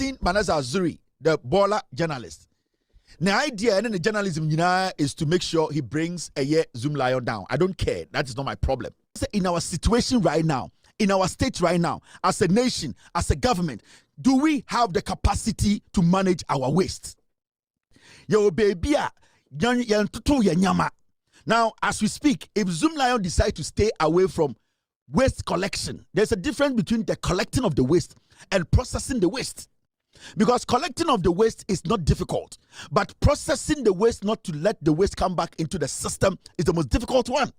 seen Manasseh Azuri, the baller journalist. The idea and the journalism is to make sure he brings a Zoomlion down. I don't care. That is not my problem. In our situation right now, in our state right now, as a nation, as a government, do we have the capacity to manage our waste? Yo, baby, now, as we speak, if Zoomlion decides to stay away from waste collection, there's a difference between the collecting of the waste and processing the waste. Because collecting of the waste is not difficult, but processing the waste not to let the waste come back into the system is the most difficult one.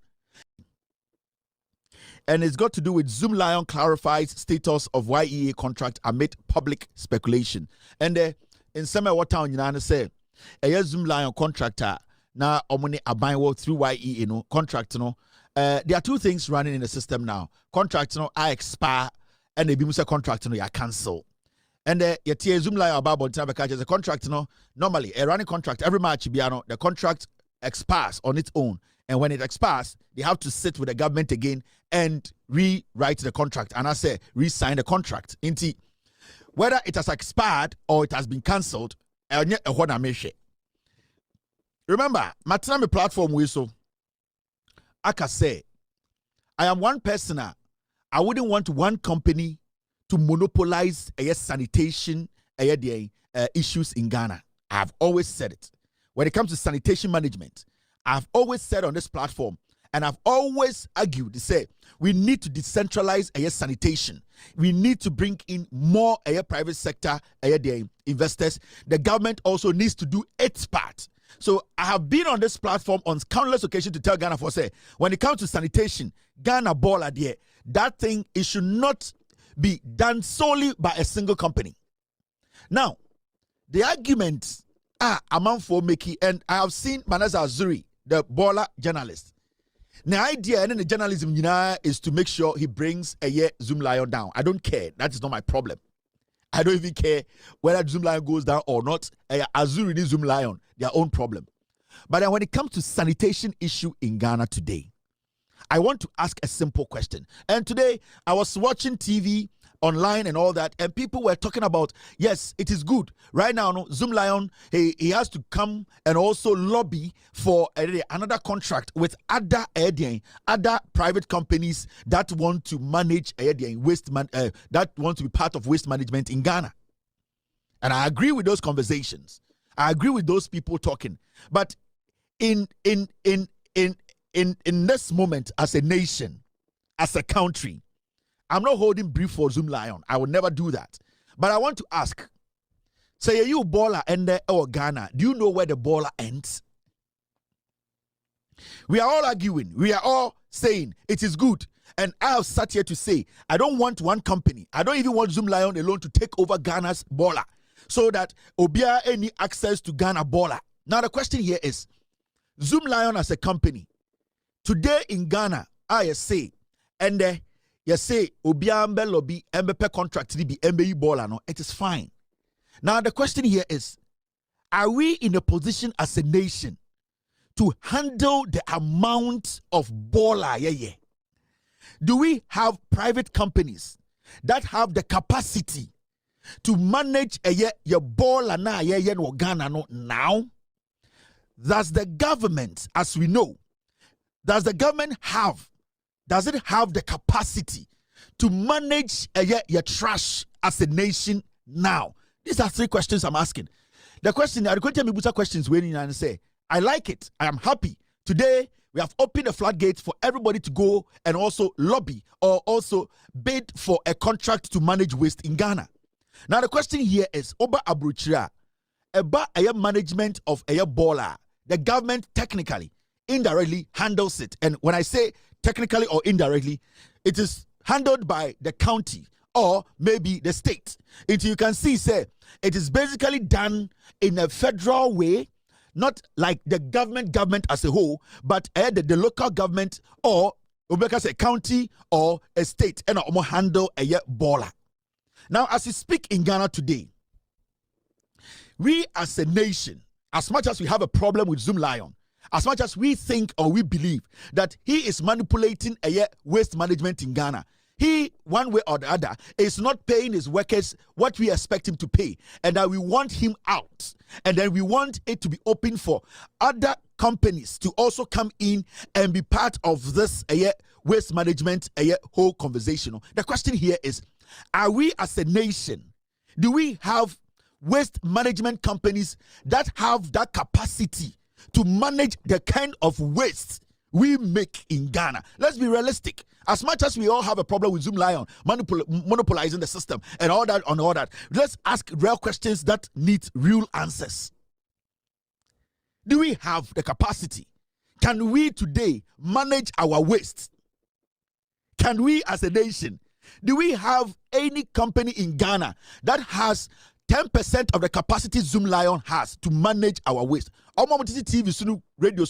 And it's got to do with Zoomlion clarifies status of YEA contract amid public speculation. And in some what town you say a Zoomlion contractor now omoni abaywo through YEA contract there are two things running in the system now. Contract I expire and the bimusa contract you cancel. And your Zoomlion about time because a contract normally a running contract every March the contract expires on its own. And when it expires, they have to sit with the government again and rewrite the contract. And I say, re-sign the contract. Whether it has expired or it has been cancelled, remember, my platform we so I can say, I am one person. I wouldn't want one company to monopolize sanitation issues in Ghana. I've always said it. When it comes to sanitation management, I've always said on this platform, and I've always argued to say we need to decentralize sanitation. We need to bring in more private sector investors. The government also needs to do its part. So I have been on this platform on countless occasions to tell Ghana for say when it comes to sanitation, Ghana ball idea, that thing it should not be done solely by a single company. Now, the arguments are among for Mickey, and I have seen Manasseh Azuri, the baller journalist. The idea and the journalism is to make sure he brings a Zoomlion down. I don't care. That is not my problem. I don't even care whether Zoomlion goes down or not. Azuri is Zoomlion, their own problem. But when it comes to sanitation issue in Ghana today, I want to ask a simple question. And today, I was watching TV online and all that, and people were talking about, yes, it is good. Right now, Zoomlion, he has to come and also lobby for another contract with other private companies that want to manage that want to be part of waste management in Ghana. And I agree with those conversations. I agree with those people talking. But in this moment, as a nation, as a country, I'm not holding brief for Zoomlion. I will never do that. But I want to ask, say you baller and Ghana, do you know where the baller ends? We are all arguing. We are all saying it is good. And I have sat here to say, I don't want one company. I don't even want Zoomlion alone to take over Ghana's baller so that Obia any access to Ghana baller. Now the question here is, Zoomlion as a company, today in Ghana, I say, and you say Obia Mbe lobby MBP contract be MBE baller, no, it is fine. Now the question here is, are we in a position as a nation to handle the amount of baller? Yeah. Do we have private companies that have the capacity to manage your baller no Ghana no now? Does the government, as we know, does it have the capacity to manage your trash as a nation now? These are three questions I'm asking. The question, I'm going to tell me questions waiting and say, I like it. I am happy. Today, we have opened the floodgates for everybody to go and also lobby or also bid for a contract to manage waste in Ghana. Now, the question here is, Oba Abruchira, about a management of a baller, the government technically, indirectly handles it. And when I say technically or indirectly, it is handled by the county or maybe the state. Until you can see, say, it is basically done in a federal way, not like the government as a whole, but the local government or say county or a state and handle a baller. Now, as we speak in Ghana today, we as a nation, as much as we have a problem with Zoomlion, as much as we think or we believe that he is manipulating waste management in Ghana, he, one way or the other, is not paying his workers what we expect him to pay, and that we want him out, and then we want it to be open for other companies to also come in and be part of this waste management whole conversation. The question here is, are we as a nation, do we have waste management companies that have that capacity to manage the kind of waste we make in Ghana? Let's be realistic. As much as we all have a problem with Zoomlion monopolizing the system and all that, let's ask real questions that need real answers. Do we have the capacity? Can we today manage our waste? Can we as a nation? Do we have any company in Ghana that has 10% of the capacity Zoomlion has to manage our waste? TV, radio,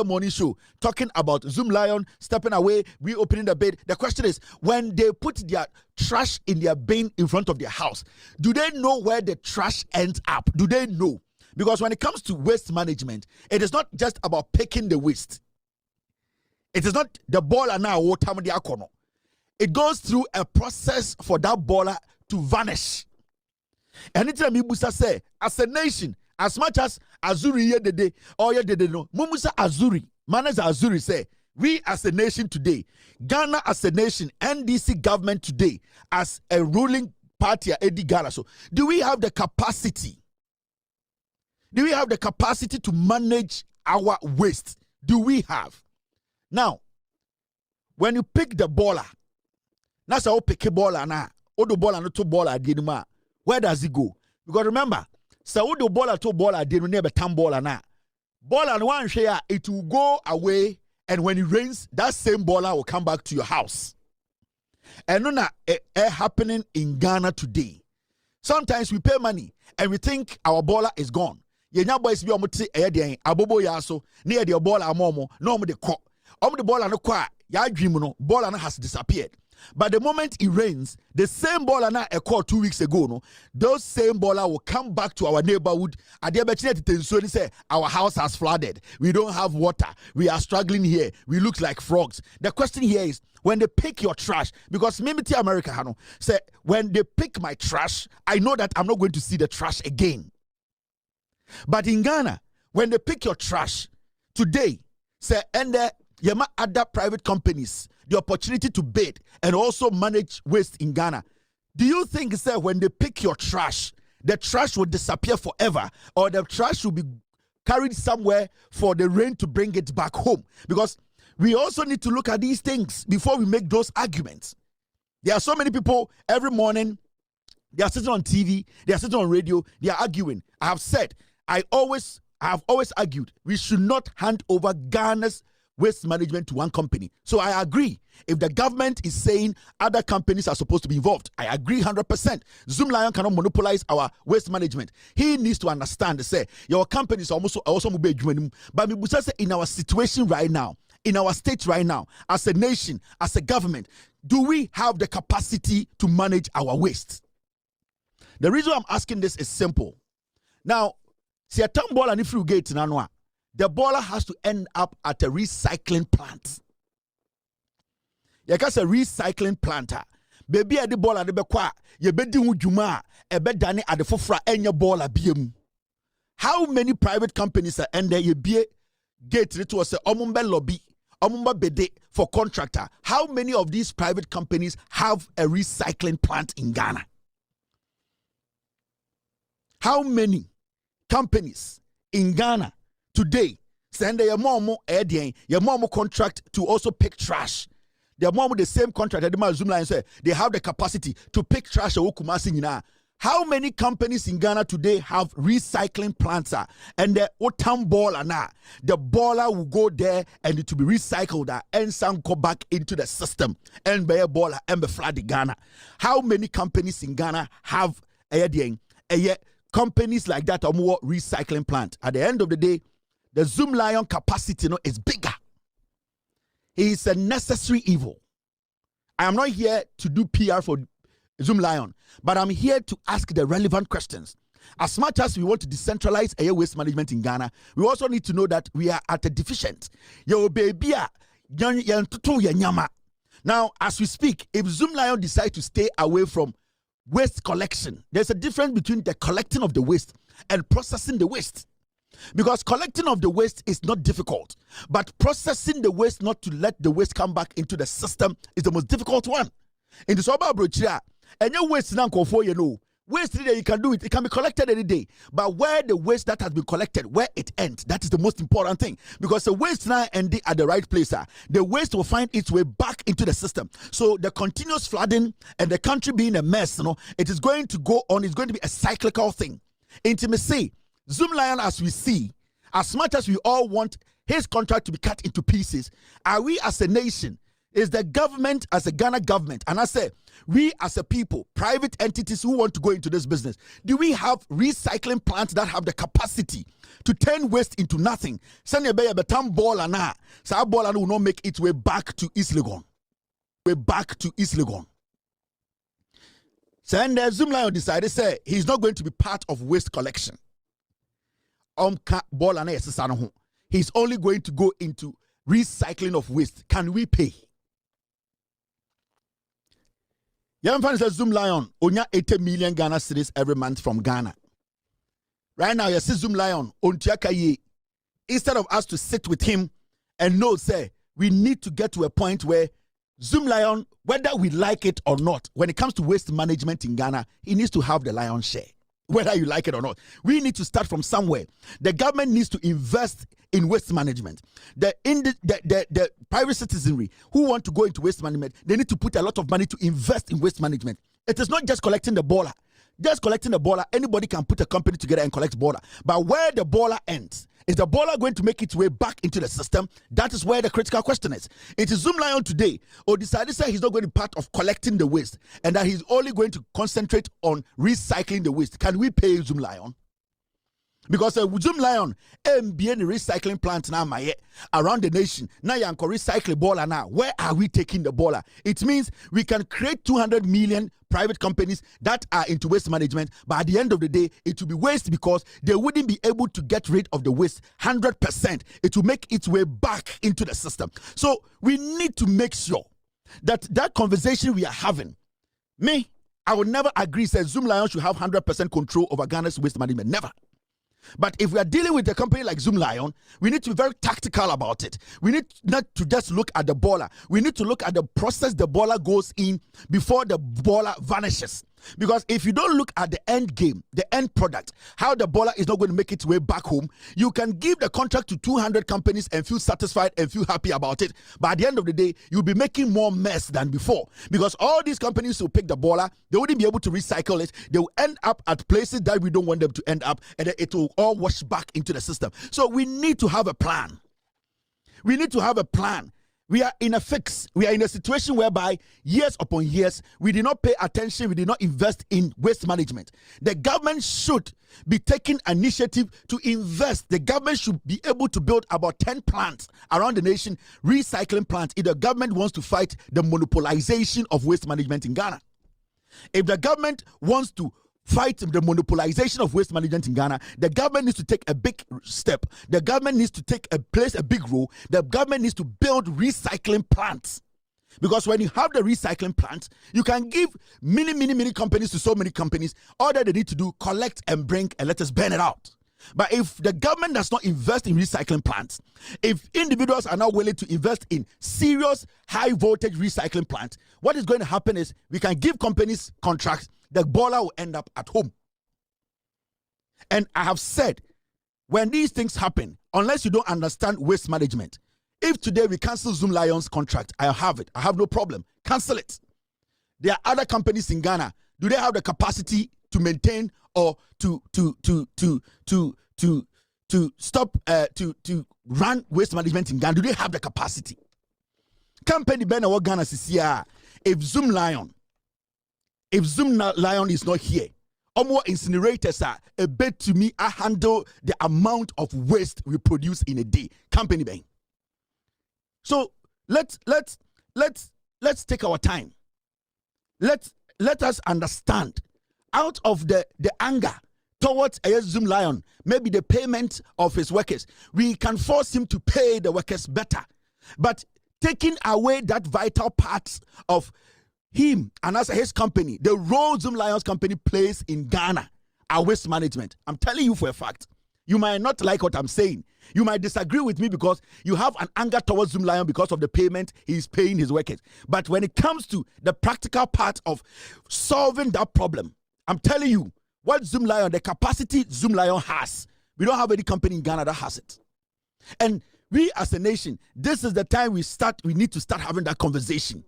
morning show talking about Zoomlion stepping away, reopening the bid. The question is, when they put their trash in their bin in front of their house, do they know where the trash ends up? Do they know? Because when it comes to waste management, it is not just about picking the waste. It is not the baller now. It goes through a process for that baller to vanish. Anytime Musa say, as a nation, as much as Azuri ye dede or ye dede no, Mumusa Azuri, manager Azuri say, we as a nation today, Ghana as a nation, NDC government today, as a ruling party, Eddie Ghana. So, do we have the capacity? Do we have the capacity to manage our waste? Do we have? Now, when you pick the baller, that's how pick a baller now. Odo baller no to baller where does it go? Because remember, so odo baller to baller did never tam baller now. Baller and one share it will go away, and when it rains, that same baller will come back to your house. And no, happening in Ghana today. Sometimes we pay money and we think our baller is gone. Yenya boys be omuti abobo yaso near the baller amomo no mo de ko. The baller no kwa ya dream no baller has disappeared. But the moment it rains, the same baller now a call 2 weeks ago, no, those same baller will come back to our neighborhood. Say our house has flooded. We don't have water. We are struggling here. We look like frogs. The question here is, when they pick your trash, because Mimiti America Hano say when they pick my trash, I know that I'm not going to see the trash again. But in Ghana, when they pick your trash today, say and yama other private companies the opportunity to bid and also manage waste in Ghana. Do you think, sir, when they pick your trash, the trash will disappear forever, or the trash will be carried somewhere for the rain to bring it back home? Because we also need to look at these things before we make those arguments. There are so many people every morning, they are sitting on TV, they are sitting on radio, they are arguing. I have said, I have always argued, we should not hand over Ghana's waste management to one company. So I agree. If the government is saying other companies are supposed to be involved, I agree 100%. Zoomlion cannot monopolize our waste management. He needs to understand, say, your companies are also but in our situation right now, in our state right now, as a nation, as a government, do we have the capacity to manage our waste? The reason I'm asking this is simple. Now, see a tambol and if you get in the baller has to end up at a recycling plant. You can say recycling planter. Baby at the baller the bekwa, ye bedi ujuma, e bedani at the fofra enya baller biem. How many private companies are end there? Ye be gate to us omumba lobby, omumba bede for contractor. How many of these private companies have a recycling plant in Ghana? How many companies in Ghana today send your mom contract to also pick trash? Their mom with the same contract that the Zoomlion say they have the capacity to pick trash. How many companies in Ghana today have recycling plants? And the otam baller the baller will go there and it will be recycled and some go back into the system and be a baller and be flood Ghana. How many companies in Ghana have companies like that or more recycling plant? At the end of the day, the Zoomlion capacity is bigger. It is a necessary evil. I am not here to do PR for Zoomlion, but I'm here to ask the relevant questions. As much as we want to decentralize air waste management in Ghana, we also need to know that we are at a deficient. Yo baby, Now, as we speak, if Zoomlion decides to stay away from waste collection, there's a difference between the collecting of the waste and processing the waste. Because collecting of the waste is not difficult, but processing the waste not to let the waste come back into the system is the most difficult one. In the Soba Brochia, and your waste now for waste today you can do it. It can be collected any day. But where the waste that has been collected, where it ends, that is the most important thing. Because the waste now ending at the right place, the waste will find its way back into the system. So the continuous flooding and the country being a mess, it is going to go on. It's going to be a cyclical thing. Intimacy. Zoomlion, as we see, as much as we all want his contract to be cut into pieces, are we as a nation, is the government, as a Ghana government, and I say, we as a people, private entities who want to go into this business, do we have recycling plants that have the capacity to turn waste into nothing? Sanya Bay betam ball and sa ball will not make its way back to East Legon. Way back to East Legon. So and Zoomlion decided, say he's not going to be part of waste collection. He's only going to go into recycling of waste. Can we pay? Young says Zoomlion onya 80 million Ghana cedis every month from Ghana. Right now, you see Zoomlion on YEA. Instead of us to sit with him and know, say, we need to get to a point where Zoomlion, whether we like it or not, when it comes to waste management in Ghana, he needs to have the lion's share. Whether you like it or not, we need to start from somewhere. The government needs to invest in waste management. The private citizenry who want to go into waste management, they need to put a lot of money to invest in waste management. It is not just collecting the baller. Just collecting the baller, anybody can put a company together and collect baller. But where the baller ends, is the baller going to make its way back into the system? That is where the critical question is. It is Zoomlion today, or decided to say he's not going to be part of collecting the waste and that he's only going to concentrate on recycling the waste. Can we pay Zoomlion? Because Zoomlion MBN recycling plant now around the nation. Now you can recycle baller now. Where are we taking the baller? It means we can create 200 million private companies that are into waste management, but at the end of the day, it will be waste because they wouldn't be able to get rid of the waste 100%. It will make its way back into the system. So we need to make sure that that conversation we are having, I would never agree that Zoomlion should have 100% control over Ghana's waste management. Never. But if we are dealing with a company like Zoomlion, we need to be very tactical about it. We need not to just look at the baller. We need to look at the process the baller goes in before the baller vanishes. Because if you don't look at the end game, the end product, how the baller is not going to make its way back home, you can give the contract to 200 companies and feel satisfied and feel happy about it. But at the end of the day, you'll be making more mess than before. Because all these companies will pick the baller, they wouldn't be able to recycle it. They will end up at places that we don't want them to end up, and then it will all wash back into the system. So we need to have a plan. We need to have a plan. We are in a fix. We are in a situation whereby years upon years, we did not pay attention, we did not invest in waste management. The government should be taking initiative to invest. The government should be able to build about 10 plants around the nation, recycling plants, if the government wants to fight the monopolization of waste management in Ghana. If the government wants to fight the monopolization of waste management in Ghana, the government needs to take a big step. The government needs to place a big role. The government needs to build recycling plants. Because when you have the recycling plants, you can give many companies to so many companies. All that they need to do, collect and bring and let us burn it out. But if the government does not invest in recycling plants, if individuals are not willing to invest in serious high voltage recycling plants, what is going to happen is we can give companies contracts, the baller will end up at home. And I have said, when these things happen, unless you don't understand waste management, if today we cancel Zoomlion's contract, I have it. I have no problem. Cancel it. There are other companies in Ghana. Do they have the capacity to maintain or to stop to run waste management in Ghana? Do they have the capacity? Company Ben or Ghana CCR. If Zoomlion is not here, or more incinerators are a bit to me, I handle the amount of waste we produce in a day. Company bang. So let's take our time. Let us understand. Out of the anger towards Zoomlion, maybe the payment of his workers, we can force him to pay the workers better. But taking away that vital part of him and as his company, the role Zoomlion's company plays in Ghana, our waste management. I'm telling you for a fact. You might not like what I'm saying. You might disagree with me because you have an anger towards Zoomlion because of the payment he's paying his workers. But when it comes to the practical part of solving that problem, I'm telling you, what Zoomlion, the capacity Zoomlion has, we don't have any company in Ghana that has it. And we as a nation, this is the time we need to start having that conversation.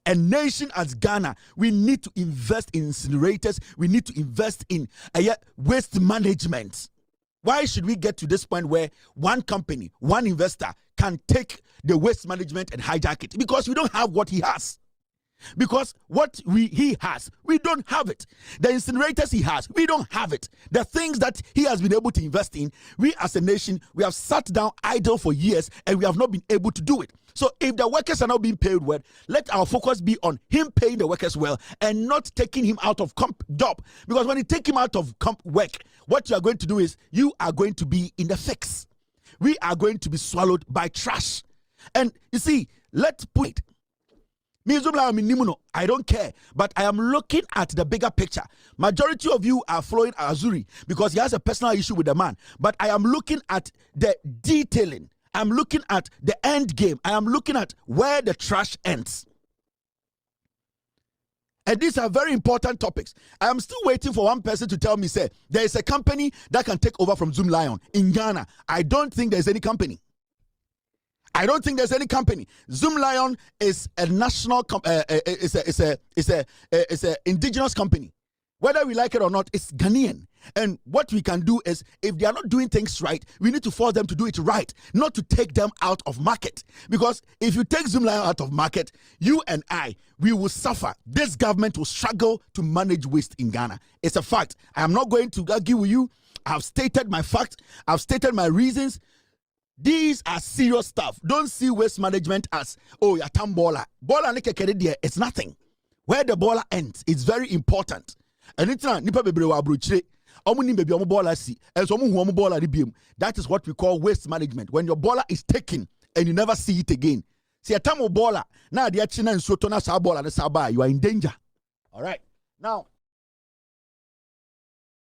A nation as Ghana, we need to invest in incinerators. We need to invest in waste management. Why should we get to this point where one company, one investor can take the waste management and hijack it? Because we don't have what he has. Because what he has, we don't have it. The incinerators he has, we don't have it. The things that he has been able to invest in, we as a nation, we have sat down idle for years and we have not been able to do it. So if the workers are not being paid well, let our focus be on him paying the workers well and not taking him out of job. Because when you take him out of work, what you are going to do is you are going to be in the fix. We are going to be swallowed by trash. And you see, let's put it. I don't care, but I am looking at the bigger picture. Majority of you are following Azuri because he has a personal issue with the man. But I am looking at the detailing. I'm looking at the end game. I am looking at where the trash ends. And these are very important topics. I am still waiting for one person to tell me, say, there is a company that can take over from Zoomlion in Ghana. I don't think there's any company. I don't think there's any company. Zoomlion is a national, it's a indigenous company. Whether we like it or not, it's Ghanaian. And what we can do is, if they are not doing things right, we need to force them to do it right, not to take them out of market. Because if you take Zoomlion out of market, you and I, we will suffer. This government will struggle to manage waste in Ghana. It's a fact. I am not going to argue with you. I've stated my fact. I've stated my reasons. These are serious stuff. Don't see waste management as, oh, you're tambola. Bola it's nothing. Where the bola ends, it's very important. And it's not nipa bebre wa abrochire. That is what we call waste management. When your bola is taken and you never see it again. See a time of bola. Now the china and sotona sa bola you are in danger. All right. Now